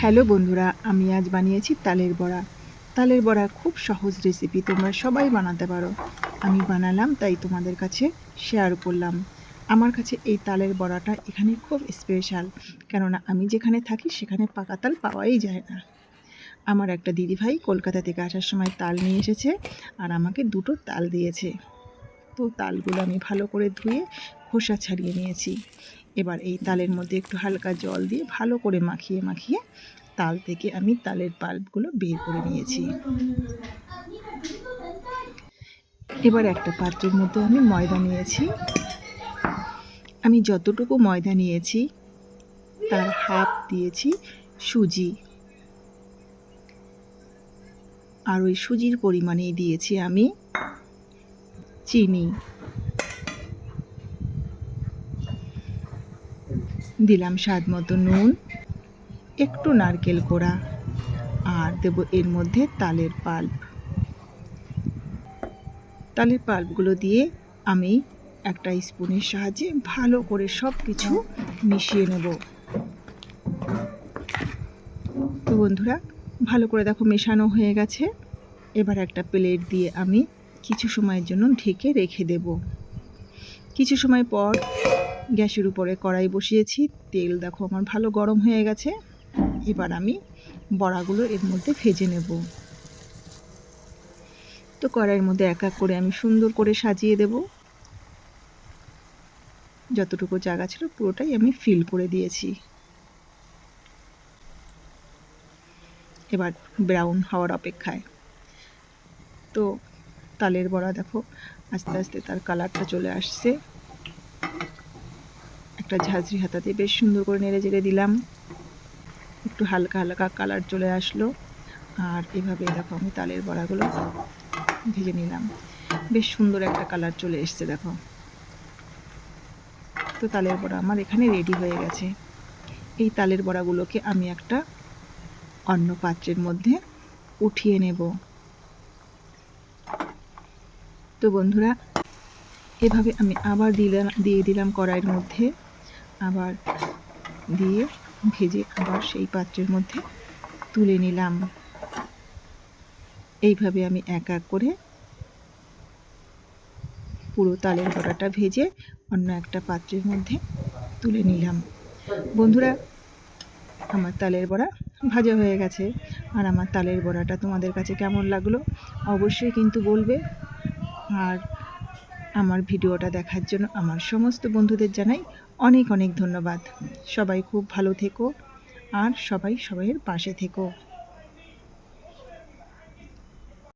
Hello বন্ধুরা, আমি আজ বানিয়েছি তালের বড়া। তালের বড়া খুব সহজ রেসিপি, তোমরা সবাই বানাতে পারো। আমি বানালাম তাই তোমাদের কাছে শেয়ার করলাম। আমার কাছে এই তালের বড়াটা এখানে খুব স্পেশাল, কেননা আমি যেখানে থাকি সেখানে পাকা তাল পাওয়াই যায় না। আমার একটা দিদিভাই কলকাতা থেকে আসার সময় তাল নিয়ে এসেছে আর আমাকে দুটো তাল দিয়েছে। তো তালগুলো আমি ভালো করে ধুয়ে খোসা ছাড়িয়ে নিয়েছি। এবার এই তালের মধ্যে একটু হালকা জল দিয়ে ভালো করে মাখিয়ে মাখিয়ে তাল থেকে আমি তালের পাল্পগুলো বের করে নিয়েছি। এবার একটা পাত্রের মধ্যে আমি ময়দা নিয়েছি। আমি যতটুকু ময়দা নিয়েছি তার হাফ দিয়েছি সুজি, আর ওই সুজির পরিমাণেই দিয়েছি আমি চিনি, দিলাম স্বাদ মতো নুন, একটু নারকেল কোড়া, আর দেব এর মধ্যে তালের পাল্প। তালের পাল্পগুলো দিয়ে আমি একটা স্পুনের সাহায্যে ভালো করে সব কিছু মিশিয়ে নেব। তো বন্ধুরা, ভালো করে দেখো মেশানো হয়ে গেছে। এবার একটা প্লেট দিয়ে আমি কিছু সময়ের জন্য ঢেকে রেখে দেব। কিছু সময় পর গ্যাসের উপরে কড়াই বসিয়েছি, তেল দেখো আমার ভালো গরম হয়ে গেছে। এবার আমি বড়াগুলো এর মধ্যে ভেজে নেব। তো কড়াইয়ের মধ্যে এক এক করে আমি সুন্দর করে সাজিয়ে দেব। যতটুকু জায়গা ছিল পুরোটাই আমি ফিল করে দিয়েছি। এবার ব্রাউন হওয়ার অপেক্ষায়। তো তালের বড়া দেখো আস্তে আস্তে তার কালারটা চলে আসছে। একটা ঝাঁঝরি হাতাতে বেশ সুন্দর করে নেড়ে চেড়ে দিলাম, একটু হালকা হালকা কালার চলে আসলো। আর এভাবে দেখো আমি তালের বড়াগুলো ভেজে নিলাম, বেশ সুন্দর একটা কালার চলে এসছে দেখো। তো তালের বড়া আমার এখানে রেডি হয়ে গেছে। এই তালের বড়াগুলোকে আমি একটা অন্য পাত্রের মধ্যে উঠিয়ে নেব। তো বন্ধুরা, এভাবে আমি আবার দিয়ে দিলাম কড়াইয়ের মধ্যে, আবার দিয়ে ভেজে আবার সেই পাত্রের মধ্যে তুলে নিলাম। এইভাবে আমি এক এক করে পুরো তালের বড়াটা ভেজে অন্য একটা পাত্রের মধ্যে তুলে নিলাম। বন্ধুরা, আমার তালের বড়া ভাজা হয়ে গেছে। আর আমার তালের বড়াটা তোমাদের কাছে কেমন লাগলো অবশ্যই কিন্তু বলবে। আর আমার ভিডিওটা দেখার জন্য আমার সমস্ত বন্ধুদের জানাই অনেক অনেক ধন্যবাদ। সবাই খুব ভালো থেকো আর সবাই সবাইয়ের পাশে থেকো।